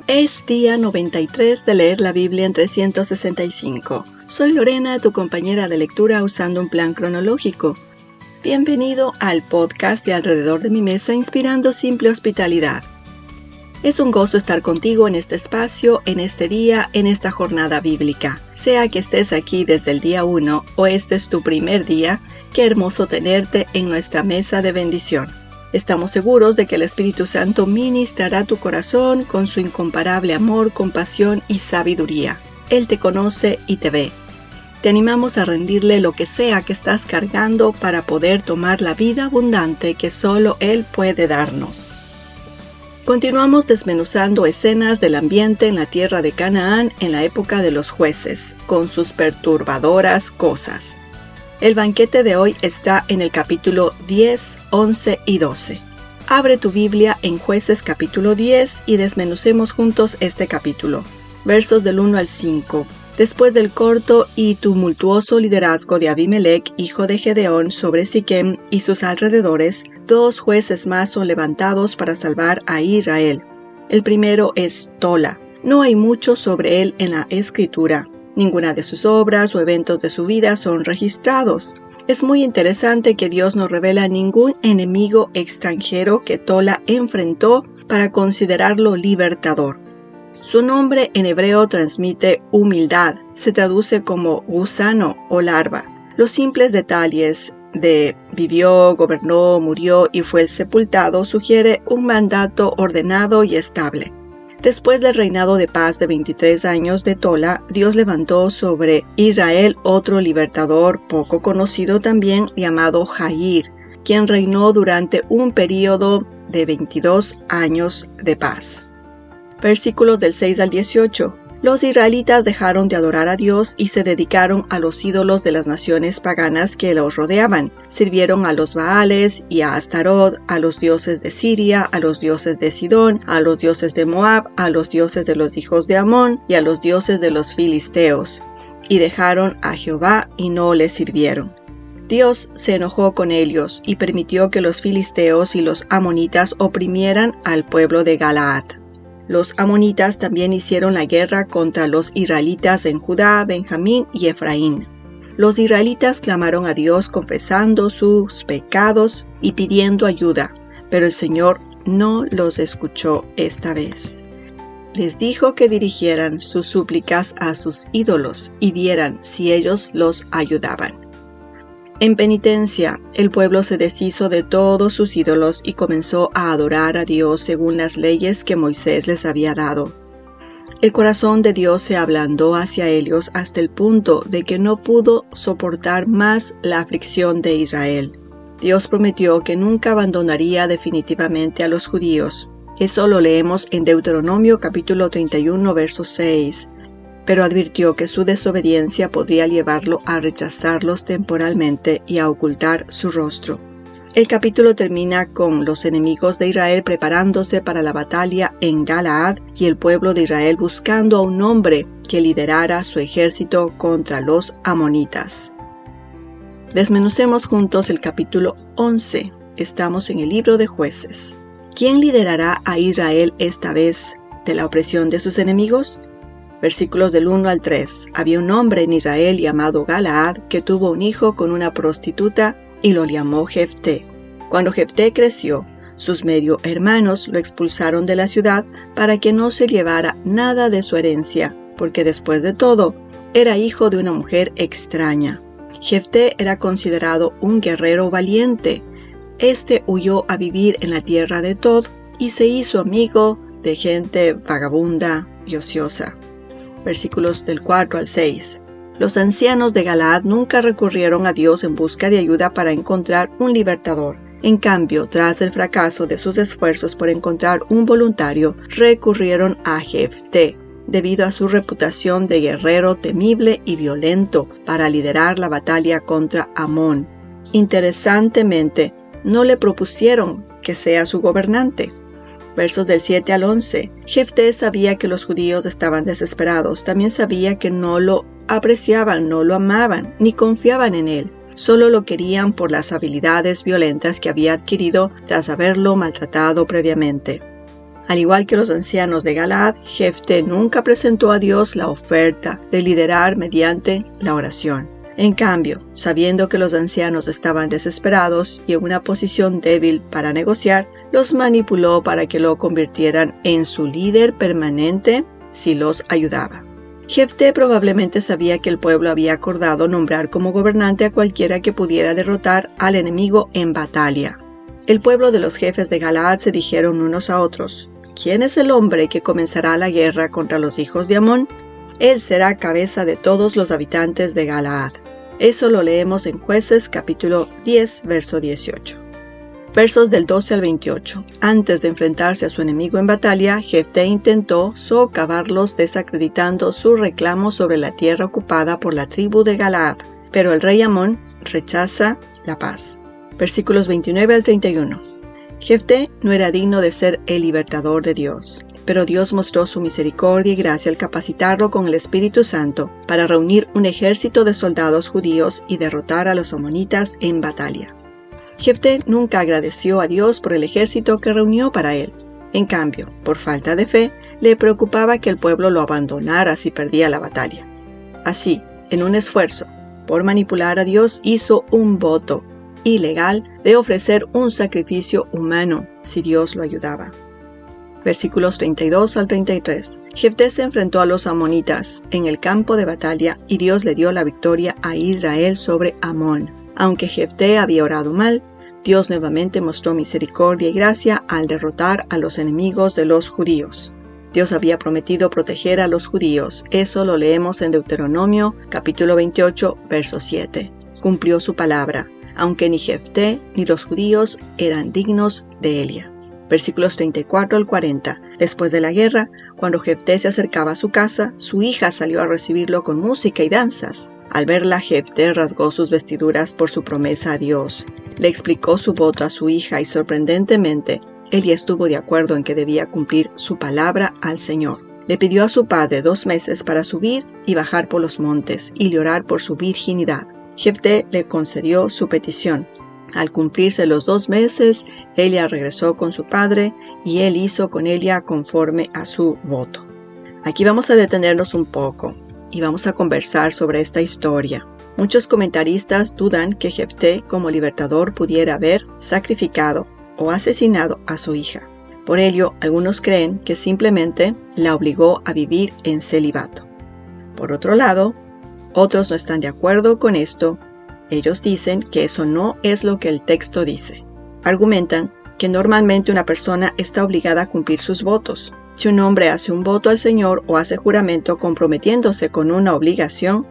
Es día 93 de leer la Biblia en 365. Soy Lorena, tu compañera de lectura usando un plan cronológico. Bienvenido al podcast de Alrededor de mi Mesa Inspirando Simple Hospitalidad. Es un gozo estar contigo en este espacio, en este día, en esta jornada bíblica. Sea que estés aquí desde el día 1 o este es tu primer día, qué hermoso tenerte en nuestra mesa de bendición. Estamos seguros de que el Espíritu Santo ministrará tu corazón con su incomparable amor, compasión y sabiduría. Él te conoce y te ve. Te animamos a rendirle lo que sea que estás cargando para poder tomar la vida abundante que solo Él puede darnos. Continuamos desmenuzando escenas del ambiente en la tierra de Canaán en la época de los jueces, con sus perturbadoras cosas. El banquete de hoy está en el capítulo 10, 11 y 12. Abre tu Biblia en Jueces capítulo 10 y desmenucemos juntos este capítulo. Versos del 1 al 5. Después del corto y tumultuoso liderazgo de Abimelec, hijo de Gedeón, sobre Siquem y sus alrededores, dos jueces más son levantados para salvar a Israel. El primero es Tola. No hay mucho sobre él en la Escritura. Ninguna de sus obras o eventos de su vida son registrados. Es muy interesante que Dios no revela ningún enemigo extranjero que Tola enfrentó para considerarlo libertador. Su nombre en hebreo transmite humildad, se traduce como gusano o larva. Los simples detalles de vivió, gobernó, murió y fue sepultado sugiere un mandato ordenado y estable. Después del reinado de paz de 23 años de Tola, Dios levantó sobre Israel otro libertador poco conocido también llamado Jair, quien reinó durante un período de 22 años de paz. Versículos del 6 al 18. Los israelitas dejaron de adorar a Dios y se dedicaron a los ídolos de las naciones paganas que los rodeaban. Sirvieron a los Baales y a Astarot, a los dioses de Siria, a los dioses de Sidón, a los dioses de Moab, a los dioses de los hijos de Amón y a los dioses de los filisteos. Y dejaron a Jehová y no le sirvieron. Dios se enojó con ellos y permitió que los filisteos y los amonitas oprimieran al pueblo de Galaad. Los amonitas también hicieron la guerra contra los israelitas en Judá, Benjamín y Efraín. Los israelitas clamaron a Dios confesando sus pecados y pidiendo ayuda, pero el Señor no los escuchó esta vez. Les dijo que dirigieran sus súplicas a sus ídolos y vieran si ellos los ayudaban. En penitencia, el pueblo se deshizo de todos sus ídolos y comenzó a adorar a Dios según las leyes que Moisés les había dado. El corazón de Dios se ablandó hacia ellos hasta el punto de que no pudo soportar más la aflicción de Israel. Dios prometió que nunca abandonaría definitivamente a los judíos. Eso lo leemos en Deuteronomio capítulo 31, verso 6. Pero advirtió que su desobediencia podría llevarlo a rechazarlos temporalmente y a ocultar su rostro. El capítulo termina con los enemigos de Israel preparándose para la batalla en Galaad y el pueblo de Israel buscando a un hombre que liderara su ejército contra los amonitas. Desmenucemos juntos el capítulo 11. Estamos en el libro de Jueces. ¿Quién liderará a Israel esta vez de la opresión de sus enemigos? Versículos del 1 al 3. Había un hombre en Israel llamado Galaad que tuvo un hijo con una prostituta y lo llamó Jefté. Cuando Jefté creció, sus medio hermanos lo expulsaron de la ciudad para que no se llevara nada de su herencia, porque después de todo, era hijo de una mujer extraña. Jefté era considerado un guerrero valiente. Este huyó a vivir en la tierra de Tod y se hizo amigo de gente vagabunda y ociosa. Versículos del 4 al 6. Los ancianos de Galaad nunca recurrieron a Dios en busca de ayuda para encontrar un libertador. En cambio, tras el fracaso de sus esfuerzos por encontrar un voluntario, recurrieron a Jefté, debido a su reputación de guerrero temible y violento para liderar la batalla contra Amón. Interesantemente, no le propusieron que sea su gobernante. Versos del 7 al 11. Jefté sabía que los judíos estaban desesperados. También sabía que no lo apreciaban, no lo amaban, ni confiaban en él. Solo lo querían por las habilidades violentas que había adquirido tras haberlo maltratado previamente. Al igual que los ancianos de Galaad, Jefté nunca presentó a Dios la oferta de liderar mediante la oración. En cambio, sabiendo que los ancianos estaban desesperados y en una posición débil para negociar, los manipuló para que lo convirtieran en su líder permanente si los ayudaba. Jefté probablemente sabía que el pueblo había acordado nombrar como gobernante a cualquiera que pudiera derrotar al enemigo en batalla. El pueblo de los jefes de Galaad se dijeron unos a otros: ¿quién es el hombre que comenzará la guerra contra los hijos de Amón? Él será cabeza de todos los habitantes de Galaad. Eso lo leemos en Jueces capítulo 10, verso 18. Versos del 12 al 28. Antes de enfrentarse a su enemigo en batalla, Jefté intentó socavarlos desacreditando su reclamo sobre la tierra ocupada por la tribu de Galaad, pero el rey Amón rechaza la paz. Versículos 29 al 31. Jefté no era digno de ser el libertador de Dios, pero Dios mostró su misericordia y gracia al capacitarlo con el Espíritu Santo para reunir un ejército de soldados judíos y derrotar a los amonitas en batalla. Jefté nunca agradeció a Dios por el ejército que reunió para él. En cambio, por falta de fe, le preocupaba que el pueblo lo abandonara si perdía la batalla. Así, en un esfuerzo por manipular a Dios, hizo un voto ilegal de ofrecer un sacrificio humano si Dios lo ayudaba. Versículos 32 al 33. Jefté se enfrentó a los amonitas en el campo de batalla y Dios le dio la victoria a Israel sobre Amón. Aunque Jefté había orado mal, Dios nuevamente mostró misericordia y gracia al derrotar a los enemigos de los judíos. Dios había prometido proteger a los judíos. Eso lo leemos en Deuteronomio capítulo 28, verso 7. Cumplió su palabra, aunque ni Jefté ni los judíos eran dignos de ella. Versículos 34 al 40. Después de la guerra, cuando Jefté se acercaba a su casa, su hija salió a recibirlo con música y danzas. Al verla, Jefté rasgó sus vestiduras por su promesa a Dios. Le explicó su voto a su hija y sorprendentemente, ella estuvo de acuerdo en que debía cumplir su palabra al Señor. Le pidió a su padre 2 meses para subir y bajar por los montes y orar por su virginidad. Jefté le concedió su petición. Al cumplirse los 2 meses, ella regresó con su padre y él hizo con ella conforme a su voto. Aquí vamos a detenernos un poco y vamos a conversar sobre esta historia. Muchos comentaristas dudan que Jefté como libertador pudiera haber sacrificado o asesinado a su hija. Por ello, algunos creen que simplemente la obligó a vivir en celibato. Por otro lado, otros no están de acuerdo con esto. Ellos dicen que eso no es lo que el texto dice. Argumentan que normalmente una persona está obligada a cumplir sus votos. Si un hombre hace un voto al Señor o hace juramento comprometiéndose con una obligación,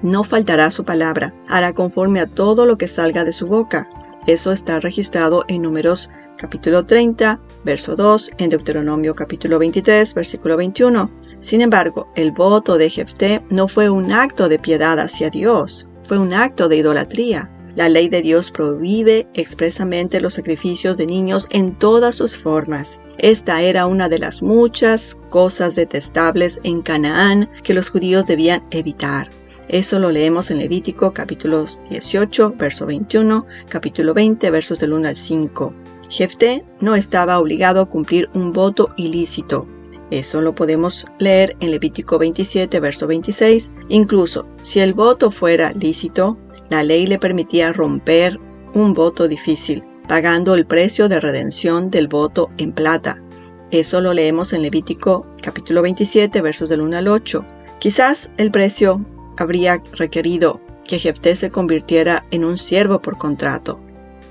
no faltará a su palabra, hará conforme a todo lo que salga de su boca. Eso está registrado en Números capítulo 30, verso 2, en Deuteronomio capítulo 23, versículo 21. Sin embargo, el voto de Jefté no fue un acto de piedad hacia Dios, fue un acto de idolatría. La ley de Dios prohíbe expresamente los sacrificios de niños en todas sus formas. Esta era una de las muchas cosas detestables en Canaán que los judíos debían evitar. Eso lo leemos en Levítico capítulo 18, verso 21, capítulo 20, versos del 1 al 5. Jefté no estaba obligado a cumplir un voto ilícito. Eso lo podemos leer en Levítico 27, verso 26. Incluso si el voto fuera lícito, la ley le permitía romper un voto difícil, pagando el precio de redención del voto en plata. Eso lo leemos en Levítico capítulo 27, versos del 1 al 8. Quizás el precio habría requerido que Jefté se convirtiera en un siervo por contrato.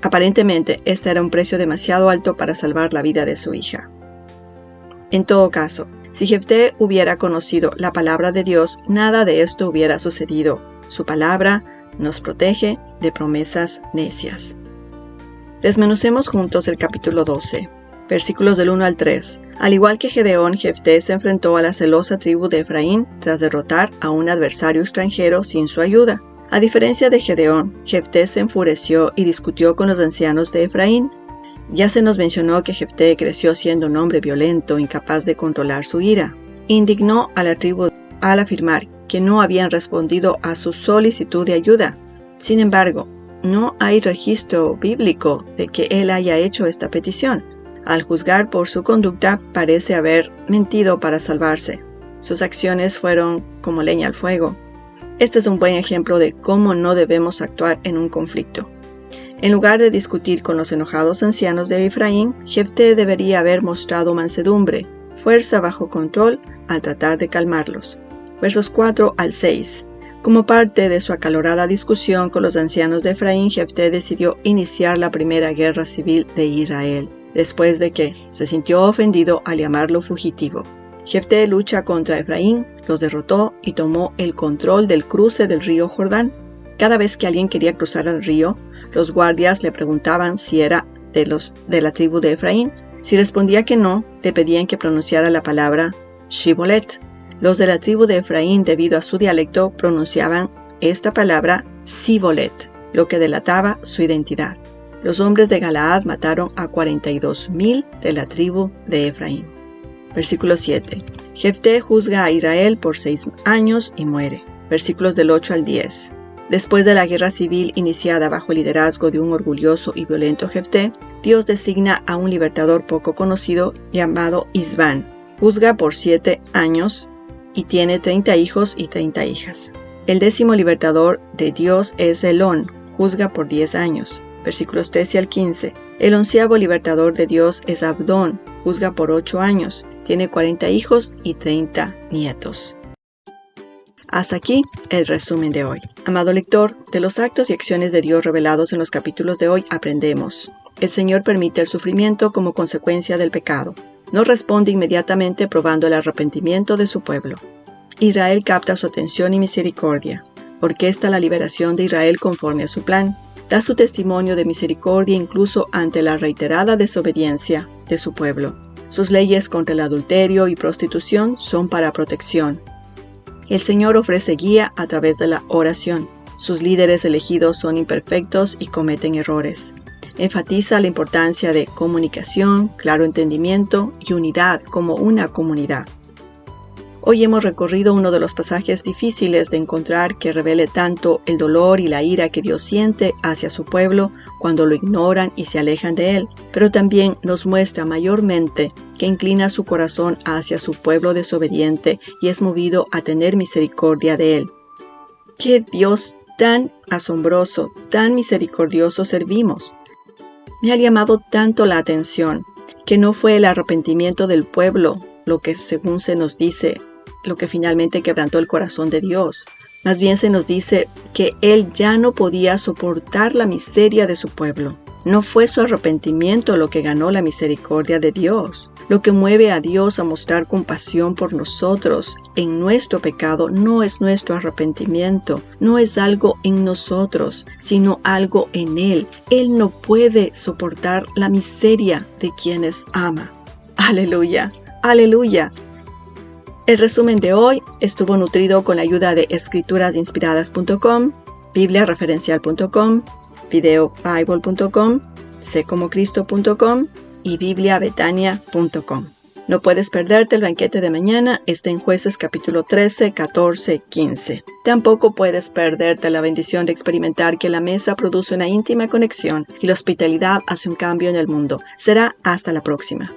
Aparentemente, este era un precio demasiado alto para salvar la vida de su hija. En todo caso, si Jefté hubiera conocido la palabra de Dios, nada de esto hubiera sucedido. Su palabra nos protege de promesas necias. Desmenucemos juntos el capítulo 12, versículos del 1 al 3. Al igual que Gedeón, Jefté se enfrentó a la celosa tribu de Efraín tras derrotar a un adversario extranjero sin su ayuda. A diferencia de Gedeón, Jefté se enfureció y discutió con los ancianos de Efraín. Ya se nos mencionó que Jefté creció siendo un hombre violento, incapaz de controlar su ira. Indignó a la tribu al afirmar que no habían respondido a su solicitud de ayuda. Sin embargo, no hay registro bíblico de que él haya hecho esta petición. Al juzgar por su conducta, parece haber mentido para salvarse. Sus acciones fueron como leña al fuego. Este es un buen ejemplo de cómo no debemos actuar en un conflicto. En lugar de discutir con los enojados ancianos de Efraín, Jefté debería haber mostrado mansedumbre, fuerza bajo control al tratar de calmarlos. Versos 4 al 6. Como parte de su acalorada discusión con los ancianos de Efraín, Jefté decidió iniciar la primera guerra civil de Israel, después de que se sintió ofendido al llamarlo fugitivo. Jefté lucha contra Efraín, los derrotó y tomó el control del cruce del río Jordán. Cada vez que alguien quería cruzar el río, los guardias le preguntaban si era de la tribu de Efraín. Si respondía que no, le pedían que pronunciara la palabra Shibolet. Los de la tribu de Efraín, debido a su dialecto, pronunciaban esta palabra Sibolet, lo que delataba su identidad. Los hombres de Galaad mataron a 42,000 de la tribu de Efraín. Versículo 7. Jefté juzga a Israel por 6 años y muere. Versículos del 8 al 10. Después de la guerra civil iniciada bajo el liderazgo de un orgulloso y violento Jefté, Dios designa a un libertador poco conocido llamado Isbán. Juzga por 7 años y tiene 30 hijos y 30 hijas. El 10º libertador de Dios es Elón, juzga por 10 años. Versículos 13 al 15. El 11º libertador de Dios es Abdón, juzga por 8 años. Tiene 40 hijos y 30 nietos. Hasta aquí el resumen de hoy. Amado lector, de los actos y acciones de Dios revelados en los capítulos de hoy aprendemos. El Señor permite el sufrimiento como consecuencia del pecado. No responde inmediatamente probando el arrepentimiento de su pueblo. Israel capta su atención y misericordia. Orquesta la liberación de Israel conforme a su plan. Da su testimonio de misericordia incluso ante la reiterada desobediencia de su pueblo. Sus leyes contra el adulterio y prostitución son para protección. El Señor ofrece guía a través de la oración. Sus líderes elegidos son imperfectos y cometen errores. Enfatiza la importancia de comunicación, claro entendimiento y unidad como una comunidad. Hoy hemos recorrido uno de los pasajes difíciles de encontrar que revele tanto el dolor y la ira que Dios siente hacia su pueblo cuando lo ignoran y se alejan de Él, pero también nos muestra mayormente que inclina su corazón hacia su pueblo desobediente y es movido a tener misericordia de Él. ¡Qué Dios tan asombroso, tan misericordioso servimos! Me ha llamado tanto la atención que no fue el arrepentimiento del pueblo lo que, según se nos dice, lo que finalmente quebrantó el corazón de Dios. Más bien se nos dice que Él ya no podía soportar la miseria de su pueblo. No fue su arrepentimiento lo que ganó la misericordia de Dios. Lo que mueve a Dios a mostrar compasión por nosotros en nuestro pecado no es nuestro arrepentimiento, no es algo en nosotros, sino algo en Él. Él no puede soportar la miseria de quienes ama. ¡Aleluya! ¡Aleluya! El resumen de hoy estuvo nutrido con la ayuda de escriturasinspiradas.com, bibliareferencial.com, videobible.com, secomocristo.com y bibliabetania.com. No puedes perderte el banquete de mañana, está en Jueces capítulo 13, 14, 15. Tampoco puedes perderte la bendición de experimentar que la mesa produce una íntima conexión y la hospitalidad hace un cambio en el mundo. Será hasta la próxima.